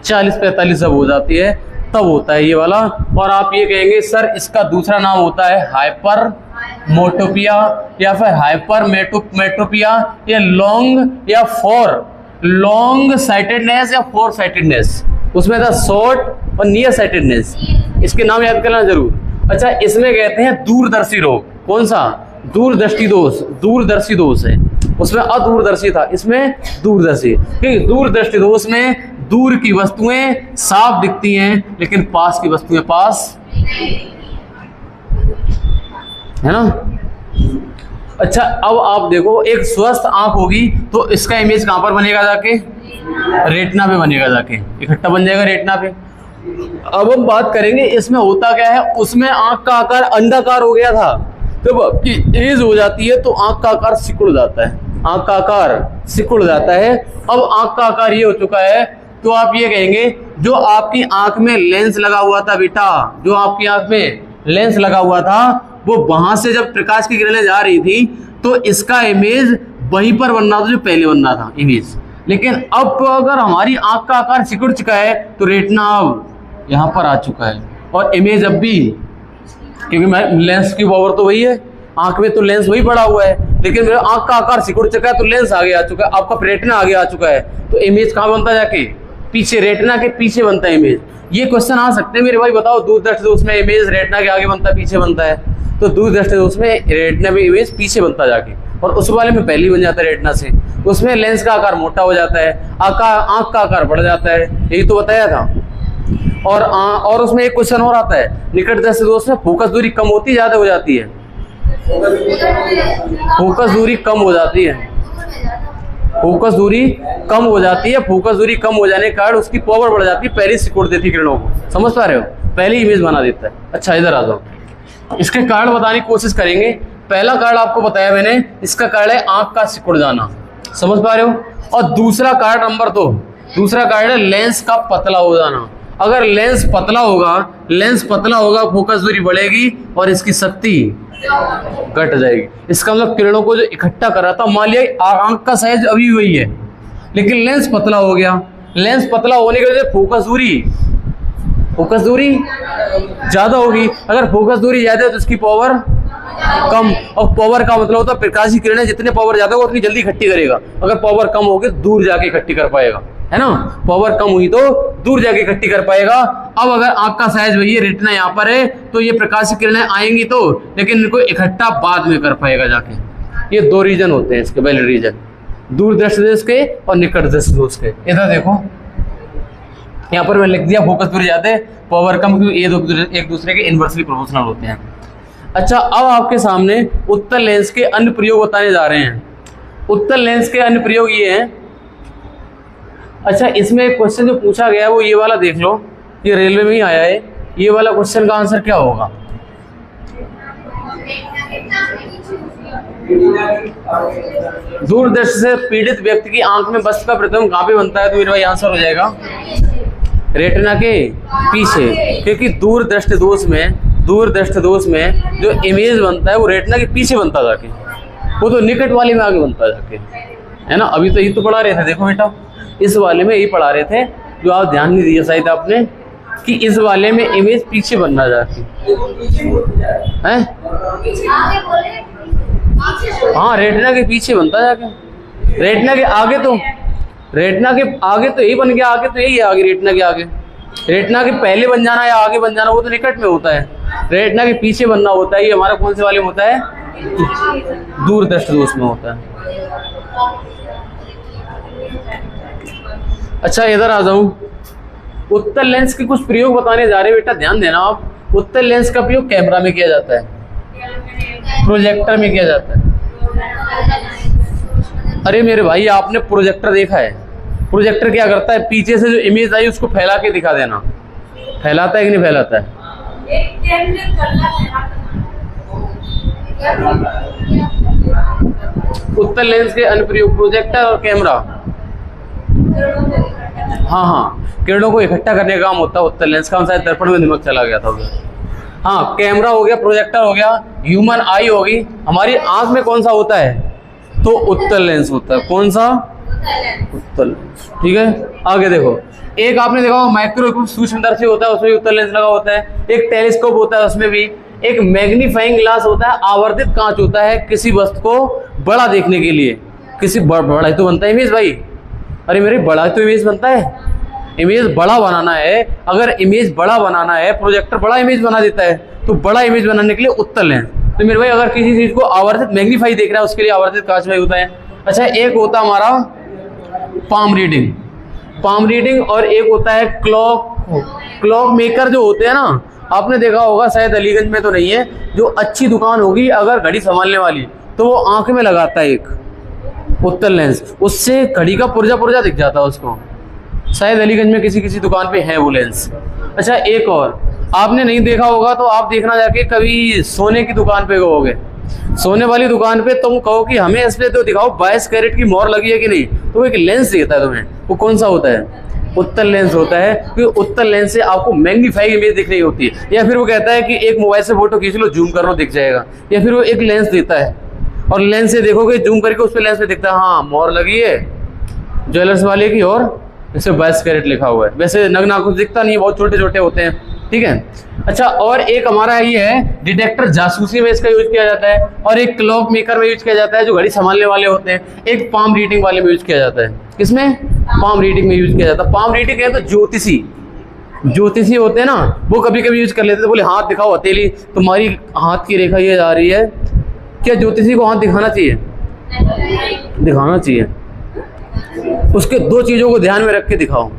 40-45 जब हो जाती है तब होता है ये वाला। और आप ये कहेंगे सर इसका दूसरा नाम होता है हाइपर मोटोपिया या फिर हाइपर मेट्रोपिया या लॉन्ग या फोर लॉन्ग साइटेडनेस या फोर साइटेडनेस। उसमें था शॉर्ट और नियर साइटेडनेस। इसके नाम याद करना जरूर। अच्छा, इसमें कहते हैं दूरदर्शी रोग। कौन सा? दूरदृष्टि दोष। दूरदर्शी दोष है, उसमें अदूरदर्शी था, इसमें दूरदर्शी। क्योंकि दूरदृष्टि दोष में दूर की वस्तुएं साफ दिखती हैं लेकिन पास की वस्तुएं पास, है ना। अच्छा, अब आप देखो एक स्वस्थ आंख होगी तो इसका इमेज कहां पर बनेगा? जाके रेटिना पे बनेगा, जाके इकट्ठा बन जाएगा रेटिना पे। अब हम बात करेंगे इसमें होता क्या है। उसमें आंख का आकार अंडाकार हो गया था, जब आपकी एज हो जाती है तो आंख का आकार सिकुड़ जाता है। आंख का आकार सिकुड़ जाता है। अब आंख का आकार ये हो चुका है तो आप ये कहेंगे जो आपकी आंख में लेंस लगा हुआ था बेटा, जो आपकी आंख में लेंस लगा हुआ था, वो वहां से जब प्रकाश की किरणें जा रही थी तो इसका इमेज वहीं पर बनना था जो पहले बनना था इमेज। लेकिन अब अगर हमारी आंख का आकार सिकुड़ चुका है तो रेटिना अब यहाँ पर आ चुका है और इमेज अब भी, क्योंकि लेंस की पावर तो वही है, आंख में तो लेंस वही पड़ा हुआ है, लेकिन मेरा आंख का आकार सिकुड़ चुका है तो लेंस आगे आ चुका है, आपका रेटिना आगे आ चुका है। तो इमेज कहाँ बनता है? जाके पीछे, रेटिना के पीछे बनता है इमेज। ये क्वेश्चन आ सकते हैं मेरे भाई, बताओ दूरदृष्टि दोष में इमेज रेटिना के आगे बनता है पीछे बनता है? तो दूरदृष्टि दोष में रेटिना में इमेज पीछे बनता जाके, और उस वाले में पहले ही बन जाता है रेटिना से। उसमें लेंस का आकार मोटा हो जाता है, आंख का आकार बढ़ जाता है, यही तो बताया था। और उसमें एक क्वेश्चन और आता है, निकट दृष्टि दोष में फोकस दूरी कम होती है ज्यादा हो जाती है? फोकस दूरी कम हो जाती है। फोकस दूरी कम हो जाती है। फोकस दूरी कम हो जाने के कारण उसकी पावर बढ़ जाती है, पहले सिकुड़ देती किरणों को। समझ पा रहे हो? पहले इमेज बना देता है। अच्छा, इधर आ जाओ, इसके कारण बताने की कोशिश करेंगे। पहला कारण आपको बताया मैंने, इसका कारण है आंख का सिकुड़ जाना। समझ पा रहे हो? और दूसरा कारण नंबर 2, दूसरा कारण है लेंस का पतला हो जाना। अगर लेंस पतला होगा फोकस दूरी बढ़ेगी और इसकी शक्ति घट जाएगी। इसका मतलब किरणों को जो इकट्ठा कर रहा था, मान लिया आंख का साइज अभी वही है लेकिन लेंस पतला हो गया। लेंस पतला होने की वजह से फोकस दूरी ज्यादा होगी। अगर फोकस दूरी ज्यादा है तो इसकी पावर कम, और पावर का मतलब होता है प्रकाश की किरणें जितने पावर ज्यादा होगा उतनी जल्दी इकट्ठी करेगा। अगर पावर कम होगी दूर जाके इकट्ठी कर पाएगा, है ना। पावर कम हुई तो दूर जाके इकट्ठी कर पाएगा। अब अगर आंख का साइज वही है, रेटिना यहाँ पर है, तो ये प्रकाश की किरणें आएंगी तो, लेकिन इनको इकट्ठा बाद में कर पाएगा जाके। ये 2 रीजन होते हैं इसके, वैलिड रीजन। दूर दृष्टि दोष के और निकट दृष्टि दोष के। इधर देखो, यहाँ पर मैं लिख दिया फोकस दूर जाते पावर कम, क्योंकि ये एक दूसरे के इनवर्सली प्रोपोर्शनल होते हैं। अच्छा, अब आपके सामने उत्तल लेंस के अन्य प्रयोग बताने जा रहे हैं। उत्तल लेंस के अन्य प्रयोग ये हैं। अच्छा, इसमें एक क्वेश्चन जो पूछा गया है वो ये वाला देख लो, ये रेलवे में ही आया है। ये वाला क्वेश्चन का आंसर क्या होगा? दूरदृष्टि से पीड़ित व्यक्ति की आंख में वस्तु का प्रतिबिंब कहाँ पे बनता है? तो मेरे भाई आंसर हो जाएगा रेटिना के पीछे, क्योंकि दूरदृष्टि दोष में जो इमेज बनता है वो रेटिना के पीछे बनता जाके, वो तो निकट वाले में आगे बनता जाके, है ना। अभी तो यही तो पढ़ा रहे थे, देखो बेटा इस वाले में यही पढ़ा रहे थे, जो आप ध्यान नहीं दिया शायद आपने, कि इस वाले में इमेज पीछे बनना जाती है। हाँ, रेटिना के पीछे बनता जाके, रेटिना के आगे तो यही बन गया, आगे तो यही है, आगे रेटिना के आगे। रेटिना के पहले बन जाना या आगे बन जाना वो तो निकट में होता है, रेटिना के पीछे बनना होता है। ये हमारा कौन से वाले में होता है? दूरदृष्टि दोष में होता है। अच्छा, इधर आ जाऊं, उत्तल लेंस के कुछ प्रयोग बताने जा रहे हैं बेटा, ध्यान देना आप। उत्तल लेंस का प्रयोग कैमरा में किया जाता है, प्रोजेक्टर में किया जाता है। अरे मेरे भाई, आपने प्रोजेक्टर देखा है? प्रोजेक्टर क्या करता है? पीछे से जो इमेज आई उसको फैला के दिखा देना। फैलाता है कि नहीं फैलाता है? उत्तल लेंस के अनुप्रयोग प्रोजेक्टर और कैमरा। हाँ, किरणों को इकट्ठा करने का काम होता है उत्तल लेंस का। हम शायद दर्पण में दिमाग चला गया था उधर। हाँ, कैमरा हो गया, प्रोजेक्टर हो गया, ह्यूमन आई होगी। हमारी आंख में कौन सा होता है? तो उत्तल लेंस होता है। कौन सा? उत्तल लेंस। ठीक है, आगे देखो, एक आपने देखा माइक्रोस्कोप सूक्ष्मदर्शी होता है, उसमें उत्तल लेंस लगा होता है। एक टेलीस्कोप होता है, उसमें भी। एक मैग्नीफाइंग ग्लास होता है, आवर्धित कांच होता है किसी वस्तु को बड़ा देखने के लिए। किसी बड़ा तो बनता है इमेज भाई, अरे मेरे बड़ा तो इमेज बनता है। इमेज बड़ा बनाना है, अगर इमेज बड़ा बनाना है, प्रोजेक्टर बड़ा इमेज बना देता है, तो बड़ा इमेज बनाने के लिए उत्तल लेंस। तो मेरे भाई अगर किसी चीज को आवर्धित मैग्नीफाई देख रहा है, उसके लिए आवर्धित कांच भाई होता है। अच्छा, एक होता है हमारा पाम रीडिंग और एक होता है क्लॉक मेकर जो होते हैं ना, आपने देखा होगा, शायद अलीगंज में तो नहीं है, जो अच्छी दुकान होगी अगर घड़ी संभालने वाली, तो वो आंख में लगाता है एक उत्तल लेंस, उससे घड़ी का पुर्जा दिख जाता है उसको। शायद अलीगंज में किसी दुकान पे है वो लेंस। अच्छा, एक और आपने नहीं देखा होगा तो आप देखना जाके, कभी सोने की दुकान पे गओगे, सोने वाली दुकान पे तुम कहो कि हमें इस पे तो दिखाओ 22 कैरेट की मोहर लगी है कि नहीं, तो एक लेंस देता है तुम्हें। वो कौन सा होता है? उत्तल लेंस होता है, क्योंकि उत्तल लेंस से आपको मैग्नीफाइंग इमेज दिख रही होती है। या फिर वो कहता है कि एक मोबाइल से फोटो खींच लो, जूम कर लो, दिख जाएगा। या फिर वो एक लेंस देता है और लेंस से देखोगे, जूम करके उस पर लेंस पे दिखता है, हाँ मोहर लगी है ज्वेलर्स वाले की, और इसे 22 कैरेट लिखा हुआ है। वैसे नग्न कुछ दिखता नहीं है, बहुत छोटे छोटे होते हैं। ठीक है। अच्छा, और एक हमारा ये है डिटेक्टर, जासूसी में इसका यूज किया जाता है, और एक क्लॉक मेकर में यूज किया जाता है, जो घड़ी संभालने वाले होते हैं। एक पाम रीडिंग वाले में यूज किया जाता है। किसमें? पाम रीडिंग में यूज किया जाता है। पाम रीडिंग है तो ज्योतिषी होते हैं ना, वो कभी कभी यूज कर लेते हैं। बोले हाथ दिखाओ हथेली, तुम्हारी हाथ की रेखा ये जा रही है। क्या ज्योतिषी को हाथ दिखाना चाहिए? दिखाना चाहिए। उसके दो चीजों को ध्यान में रख के दिखाओ।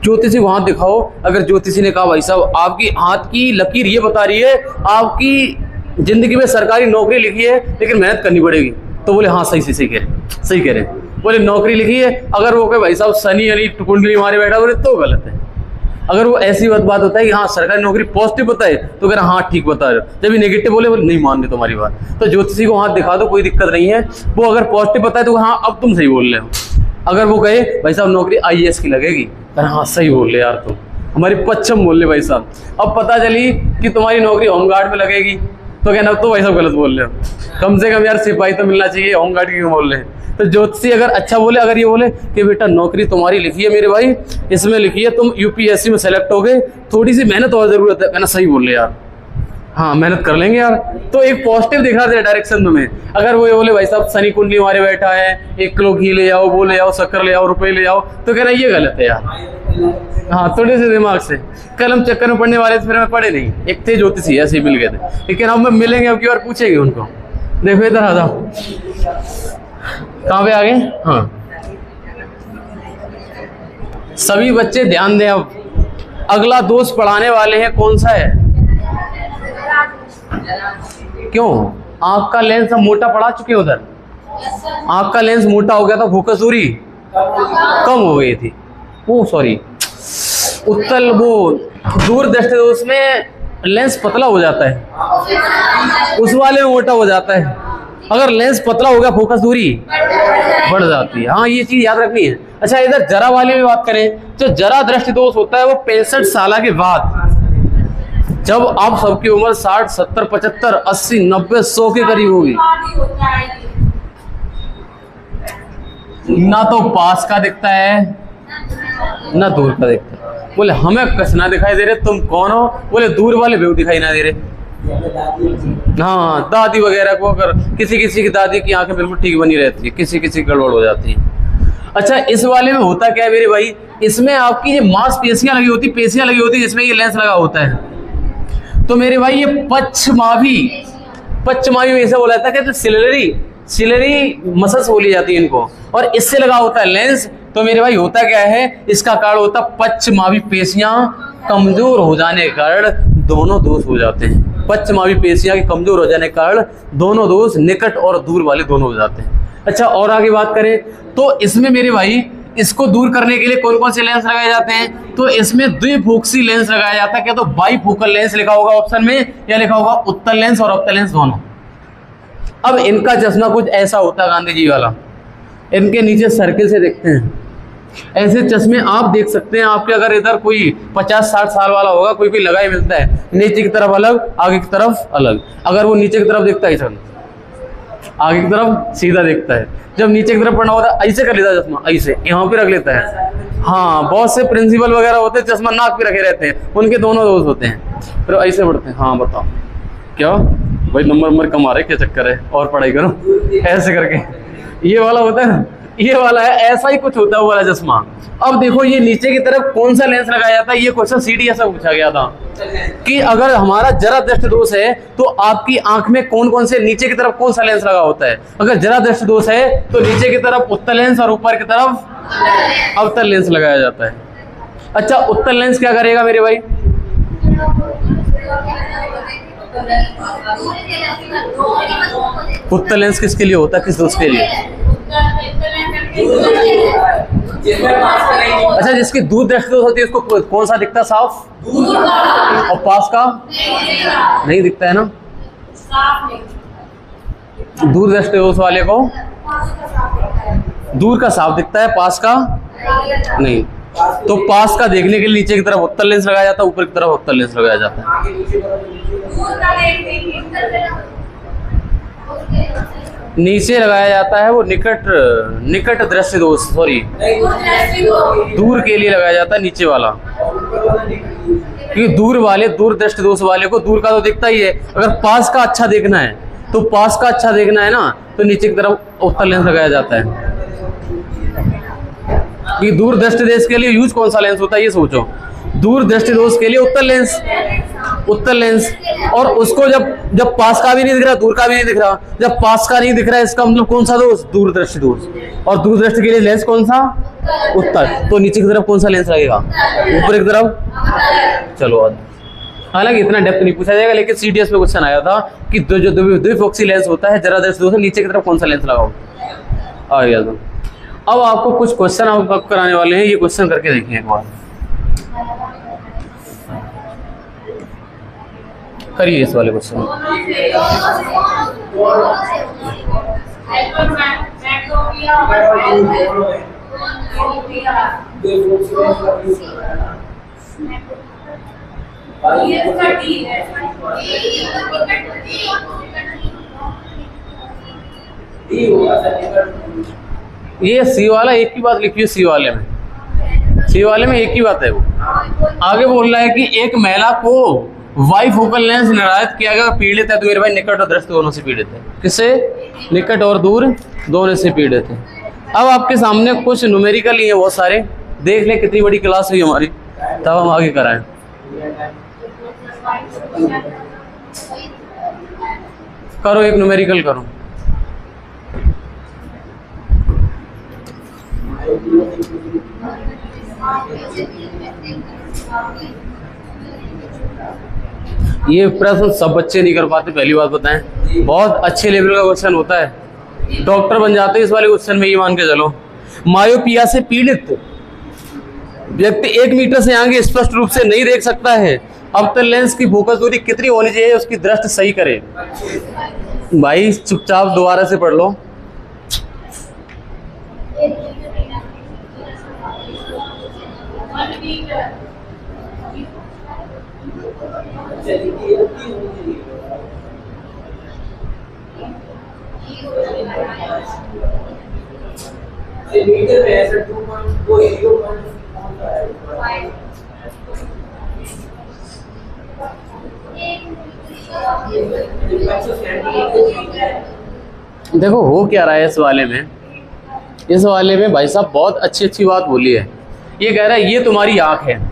ज्योतिषी को हाथ दिखाओ, अगर ज्योतिषी ने कहा भाई साहब आपकी हाथ की लकीर ये बता रही है आपकी जिंदगी में सरकारी नौकरी लिखी है लेकिन मेहनत करनी पड़ेगी, तो बोले हाँ सही कह रहे। बोले नौकरी लिखी है, अगर वो कहे भाई साहब शनि यानी कुंडली मारे बैठा, बोले तो गलत है। अगर वो ऐसी बात होता है कि हाँ सरकारी नौकरी पॉजिटिव बताए, तो कह रहा हाँ ठीक बता रहे हो। जब ये नेगेटिव बोले नहीं मान रहे तुम्हारी बात, तो ज्योतिषी को हाथ दिखा दो, कोई दिक्कत नहीं है। वो अगर पॉजिटिव बताए तो हाँ अब तुम सही बोल रहे हो। अगर वो कहे भाई साहब नौकरी IAS की लगेगी, हाँ सही बोल रहे यार, तुम हमारी पच्छम बोल रहे भाई साहब। अब पता चली कि तुम्हारी नौकरी होमगार्ड में लगेगी, तो कहना तो भाई साहब गलत बोल रहे हो। कम से कम यार सिपाही तो मिलना चाहिए, होमगार्ड की क्यों बोल रहे हैं? तो ज्योतिषी अगर अच्छा बोले, अगर ये बोले कि बेटा नौकरी तुम्हारी लिखी है मेरे भाई, इसमें लिखी है तुम UPSC में सेलेक्ट हो गए, थोड़ी सी मेहनत और जरूरत है, कहना सही बोल रहे यार, हाँ मेहनत कर लेंगे यार। तो एक पॉजिटिव दिखा दे डायरेक्शन तुम्हें। अगर वो ये बोले भाई साहब शनि कुंडली मारे बैठा है, 1 किलो घी ले आओ, वो ले आओ, शक्कर ले आओ, रुपए ले आओ, तो कह रहा ये गलत है यार। हाँ थोड़े से दिमाग से, कलम चक्कर में पढ़ने वाले तो फिर मैं पढ़े नहीं। एक थे ज्योतिषी ऐसे ही मिल गए थे, लेकिन अब मिलेंगे अब की बार पूछेंगे उनको। देखो इधर आ जाओ, कहाँ पे आ गए? हाँ, सभी बच्चे ध्यान दें। अब अगला दोष पढ़ाने वाले हैं, कौन सा है? क्यों? आंख का लेंस हम मोटा पढ़ा चुके हैं उधर। आंख का लेंस मोटा हो गया था, फोकस दूरी कम हो गई थी। वो सॉरी, उत्तल वो दूर दृष्टि दोष में लेंस पतला हो जाता है, उस वाले में मोटा हो जाता है। अगर लेंस पतला हो गया फोकस दूरी बढ़ जाती है। हाँ, ये चीज याद रखनी है। अच्छा, इधर जरा वाले में बात करें तो जरा दृष्टि दोष होता है वो 65 साल के बाद, जब आप सबकी उम्र 60, 70, 75, 80, 90, 100 के करीब होगी। ना तो पास का दिखता है ना दूर का दिखता है। बोले हमें कस ना दिखाई दे रहे, तुम कौन हो? बोले दूर वाले भी दिखाई ना दे रहे। हाँ, दादी वगैरह को, अगर किसी किसी की दादी की आंखें बिल्कुल ठीक बनी रहती है, किसी किसी की गड़बड़ हो जाती है। अच्छा, इस वाले में होता क्या है मेरे भाई, इसमें आपकी ये मांसपेशियां लगी होती, पेशियां लगी होती, जिसमें ये लेंस लगा होता है। तो मेरे भाई ये पक्षमावी ऐसे बोला जाता है कि सिलरी मसल्स बोली जाती है इनको, और इससे लगा होता है लेंस। तो मेरे भाई होता क्या है, इसका कारण होता है पक्षमावी पेशियां कमजोर हो जाने के कारण दोनों दोष हो जाते हैं। पक्षमावी पेशियां के कमजोर हो जाने के कारण दोनों दोष, निकट और दूर वाले दोनों हो जाते हैं। अच्छा, और आगे बात करें तो इसमें मेरे भाई इसको दूर करने के लिए कौन कौन से लेंस लगाए जाते हैं? तो इसमें द्विफोक्सी लेंस लगाया जाता है। क्या तो बाईफोकल लेंस लिखा होगा ऑप्शन में, या लिखा होगा उत्तल लेंस और अवतल लेंस दोनों। अब इनका चश्मा कुछ ऐसा होता है गांधी जी वाला, इनके नीचे सर्किल से देखते हैं। ऐसे चश्मे आप देख सकते हैं, आपके अगर इधर कोई 50-60 साल वाला होगा, कोई लगाए मिलता है, नीचे की तरफ अलग, आगे की तरफ अलग। अगर वो नीचे की तरफ देखता है सर, आगे की तरफ सीधा देखता है, जब नीचे की तरफ पढ़ना होता है ऐसे कर लेता है चश्मा, ऐसे यहाँ पे रख लेता है। हाँ, बहुत से प्रिंसिपल वगैरह होते हैं चश्मा नाक पे रखे रहते हैं, उनके दोनों दोस्त होते हैं, फिर ऐसे पढ़ते हैं। हाँ बताओ क्या भाई, नंबर कम आ रहे, क्या चक्कर है, और पढ़ाई करो, ऐसे करके। ये वाला होता है ना, ये वाला है, ऐसा ही कुछ होता है वो वाला चश्मा। अब देखो ये नीचे की तरफ कौन सा लेंस लगाया जाता है, ये क्वेश्चन सीडी ऐसा पूछा गया था कि अगर हमारा जरा दृष्टि दोष है तो आपकी आंख में कौन कौन से नीचे की तरफ कौन सा लेंस लगा होता है। अगर जरा दृष्टि दोष है तो नीचे की तरफ उत्तल लेंस और ऊपर की तरफ अवतल लेंस लगाया जाता है। अच्छा, उत्तल लेंस क्या करेगा मेरे भाई? उत्तल लेंस किसके लिए होता है, किस दोष के लिए? अच्छा, जिसकी दूर दृष्टि दोष होती है उसको कौन सा दिखता है साफ, और पास का नहीं दिखता है ना। दूर दृष्टि दोष वाले को दूर का साफ दिखता है, पास का नहीं। तो पास का देखने के लिए नीचे की तरफ उत्तल लेंस लगाया जाता है, ऊपर की तरफ अवतल लेंस लगाया जाता है। नीचे लगाया जाता है वो निकट दृष्टि दोष, सॉरी दूर के लिए लगाया जाता है नीचे वाला, क्योंकि दूर दृष्टि दोष वाले को दूर का तो दिखता ही है। अगर पास का अच्छा देखना है तो पास का अच्छा देखना है ना, तो नीचे की तरफ उत्तल लेंस लगाया जाता है। कि दूर दृष्टि दोष के लिए यूज कौन सा लेंस होता है ये सोचो। दूर दृष्टि दोष के लिए उत्तल लेंस, और उसको जब पास का भी नहीं दिख रहा, दूर का भी नहीं दिख रहा, जब पास का नहीं दिख रहा है इसका मतलब कौन सा दोष, दूर दृष्टि दोष। और दूर दृष्टि के लिए लेंस कौन सा, उत्तल। तो नीचे की तरफ कौन सा लेंस लगेगा, ऊपर की तरफ। चलो, हालांकि इतना डेप्थ नहीं पूछा जाएगा, लेकिन सीडीएस में क्वेश्चन आया था कि जो द्विफोक्सी लेंस होता है जरा दृष्टि दोष, नीचे की तरफ कौन सा लेंस लगाओ, आ गया। तो अब आपको कुछ क्वेश्चन आपको कराने वाले हैं, ये क्वेश्चन करके देखिए एक बार, करिए इस वाले क्वेश्चन। ये सी वाला एक ही बात लिखी है, सी वाले में एक ही बात है। वो आगे बोल रहा है कि एक महिला को बाईफोकल लेंस निर्धारित किया गया, पीड़ित है तो मेरे भाई निकट और दृष्टि दोनों से पीड़ित है। किससे? निकट और दूर दोनों से पीड़ित है। अब आपके सामने कुछ न्यूमेरिकल ही है बहुत सारे, देख ले कितनी बड़ी क्लास हुई हमारी, तब हम आगे कराएं। करो एक न्यूमेरिकल करो। ये प्रश्न सब बच्चे नहीं कर पाते, पहली बात बताएं। बहुत अच्छे लेवल का क्वेश्चन होता है, डॉक्टर बन जाते हैं इस वाले क्वेश्चन में, ये मान के चलो। मायोपिया से पीड़ित व्यक्ति 1 मीटर से आगे स्पष्ट रूप से नहीं देख सकता है, अब तक लेंस की फोकस दूरी कितनी होनी चाहिए उसकी दृष्टि सही करे। भाई चुपचाप दोबारा से पढ़ लो। देखो हो क्या रहा है इस वाले में, इस वाले में भाई साहब बहुत अच्छी अच्छी बात बोली है। ये कह रहा है ये तुम्हारी आंख है,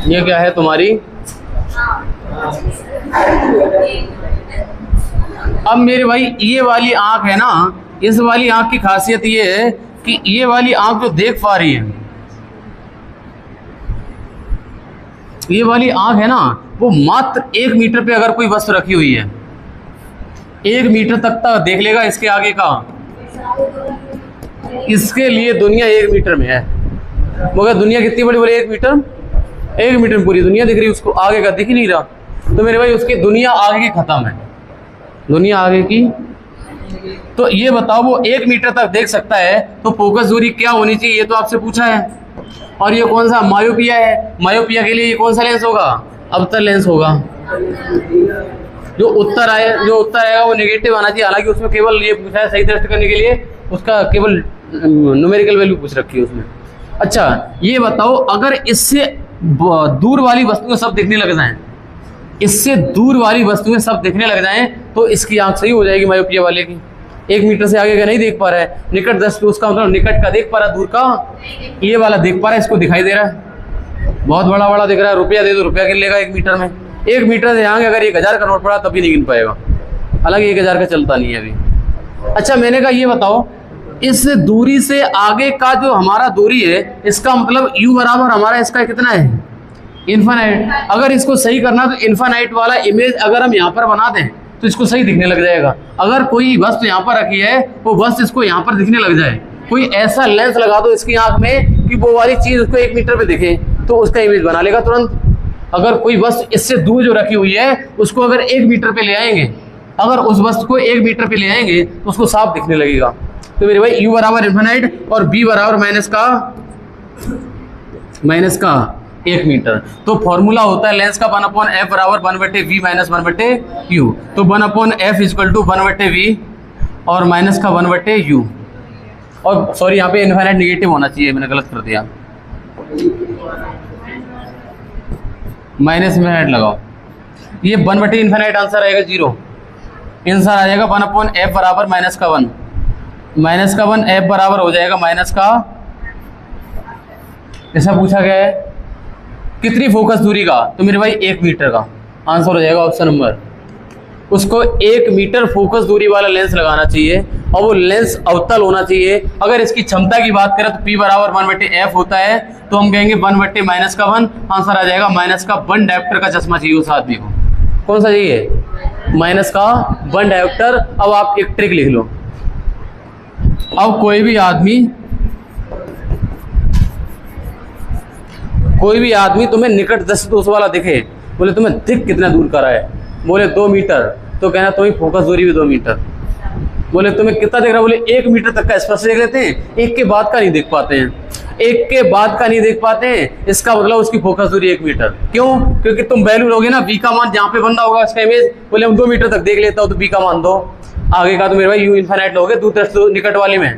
ये क्या है तुम्हारी। अब मेरे भाई ये वाली आंख है ना, इस वाली आंख की खासियत ये है कि ये वाली आंख जो देख पा रही है, ये वाली आंख है ना, वो मात्र 1 मीटर पे अगर कोई वस्तु रखी हुई है 1 मीटर तक देख लेगा, इसके आगे का, इसके लिए दुनिया 1 मीटर में है। मगर दुनिया कितनी बड़ी बोले 1 मीटर, 1 मीटर में पूरी दुनिया दिख रही है, उसको आगे का दिख ही नहीं रहा। तो मेरे भाई उसकी दुनिया आगे की खत्म है, दुनिया आगे की। तो ये बताओ वो 1 मीटर तक देख सकता है तो फोकस दूरी क्या होनी चाहिए, ये तो आपसे पूछा है। और ये कौन सा मायोपिया है, मायोपिया के लिए ये कौन सा लेंस होगा, अवतल लेंस होगा। जो उत्तर आएगा वो नेगेटिव आना चाहिए। हालांकि उसमें केवल ये पूछा है सही दृष्टि करने के लिए, उसका केवल न्यूमेरिकल वैल्यू पूछ रखी है उसमें। अच्छा ये बताओ अगर इससे दूर वाली वस्तुएं सब दिखने लग जाएं, इससे दूर वाली वस्तुएं सब दिखने लग जाएं तो इसकी आंख सही हो जाएगी मायोपिया वाले की। 1 मीटर से आगे का नहीं देख पा रहा है, निकट दृष्टि उसका मतलब निकट का देख पा रहा है, दूर का ये वाला देख पा रहा है, इसको दिखाई दे रहा है, बहुत बड़ा बड़ा दिख रहा है। रुपया दे दो रुपया गिन लेगा 1 मीटर में। 1 मीटर से आगे अगर 1000 का नोट पड़ा तब भी नहीं गिन पाएगा, हालांकि 1000 का चलता नहीं है अभी। अच्छा मैंने कहा ये बताओ इस दूरी से आगे का जो हमारा दूरी है इसका मतलब u बराबर हमारा इसका कितना है, इन्फिनाइट। अगर इसको सही करना तो इन्फिनाइट वाला इमेज अगर हम यहाँ पर बना दें तो इसको सही दिखने लग जाएगा। अगर कोई वस्तु यहाँ पर रखी है वो वस्तु इसको यहाँ पर दिखने लग जाए, कोई ऐसा लेंस लगा दो इसकी आंख में कि वो वाली चीज उसको 1 मीटर पे दिखे तो उसका इमेज बना लेगा तुरंत। अगर कोई वस्तु इससे दूर जो रखी हुई है उसको अगर 1 मीटर पे ले आएंगे, अगर उस वस्तु को 1 मीटर पे ले आएंगे तो उसको साफ दिखने लगेगा। तो मेरे भाई u बराबर इन्फिनाइट और b बराबर माइनस का 1 मीटर। तो फॉर्मूला होता है लेंस का 1/f बराबर 1/v माइनस 1/u। तो 1/f इक्वल टू 1/v और माइनस का 1/u। और सॉरी यहाँ पे इन्फिनाइट निगेटिव होना चाहिए, मैंने गलत कर दिया, माइनस इन्फिनाइट लगाओ। ये 1/इन्फिनाइट आंसर आएगा 0, आंसर आ जाएगा 1/f बराबर माइनस का 1, माइनस का 1 f बराबर हो जाएगा माइनस का, ऐसा पूछा गया है कितनी फोकस दूरी का, तो मेरे भाई 1 मीटर का आंसर हो जाएगा ऑप्शन नंबर। उसको 1 मीटर फोकस दूरी वाला लेंस लगाना चाहिए और वो लेंस अवतल होना चाहिए। अगर इसकी क्षमता की बात करें तो p बराबर 1/f होता है, तो हम कहेंगे 1/- माइनस का 1, आंसर आ जाएगा माइनस का 1 डायोप्टर का चश्मा चाहिए उस आदमी को। कौन सा चाहिए, माइनस का 1 डायोप्टर। अब आप एक ट्रिक लिख लो, अब कोई भी आदमी तुम्हें निकट दृष्टि दोष वाला दिखे, बोले तुम्हें दिख कितना दूर का रहा है, बोले 2 मीटर, तो कहना तुम्हें फोकस दूरी भी 2 मीटर। बोले तुम्हें कितना दिख रहा है, बोले 1 मीटर तक का स्पष्ट देख लेते हैं, 1 के बाद का नहीं देख पाते हैं, 1 के बाद का नहीं देख पाते हैं, इसका मतलब उसकी फोकस दूरी 1 मीटर। क्यों, क्योंकि तुम वैल्यू लोगे ना, बी का मान जहाँ पे बन रहा होगा इसका इमेज, बोले हम 2 मीटर तक देख लेता हूँ तो बी का मान दो, आगे का तो मेरे भाई यू इन्फिनाइट लोगे, दूर दृष्टि निकट वाले में,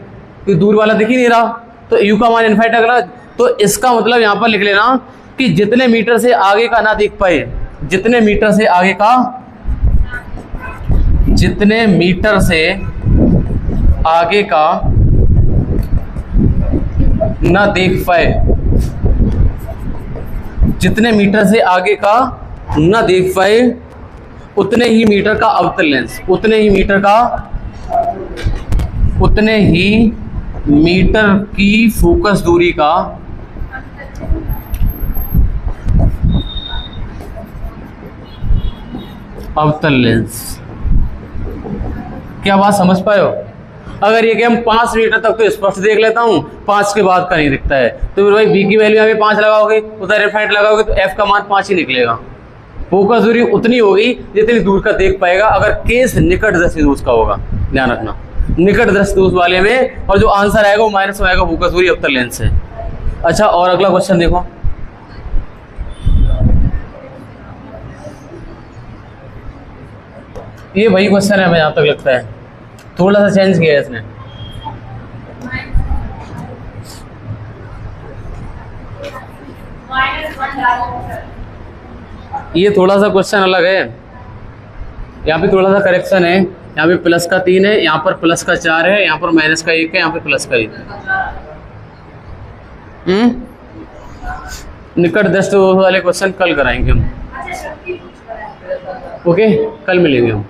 क्योंकि दूर वाला दिख ही नहीं रहा, तो यू का मान इन्फिनाइट अगला। तो इसका मतलब यहाँ पर लिख लेना कि जितने मीटर से आगे का ना देख पाए, जितने मीटर से आगे का ना देख पाए, जितने मीटर से आगे का ना देख पाए उतने ही मीटर का अवतल लेंस, उतने ही मीटर की फोकस दूरी का अवतल लेंस। क्या बात समझ पाए हो? अगर ये कि हम 5 मीटर तक तो स्पष्ट देख लेता हूँ, 5 के बाद का नहीं दिखता है, तो फिर भाई बी की वैल्यू यहाँ पे 5 लगाओगे, उधर रेफरेंट लगाओगे तो एफ का मान 5 ही निकलेगा। फोकस दूरी उतनी होगी जितनी दूर का देख पाएगा, अगर केस निकट दृष्टि दोष का होगा। ध्यान रखना, निकट दृष्टि दोष वाले में, और जो आंसर आएगा वो माइनस में आएगा, फोकस दूरी अवतल लेंस है। अच्छा, और अगला क्वेश्चन देखो। ये वही क्वेश्चन है हमें जहाँ तक लगता है, थोड़ा सा चेंज किया है इसने। ये थोड़ा सा क्वेश्चन अलग है, यहाँ पे थोड़ा सा करेक्शन है। यहाँ पे प्लस का 3 है, यहाँ पर प्लस का 4 है, यहाँ पर माइनस का 1 है, यहाँ पे प्लस का 1 है। निकट दृष्टि वाले क्वेश्चन कल कराएंगे हम। ओके, कल मिलेंगे हम।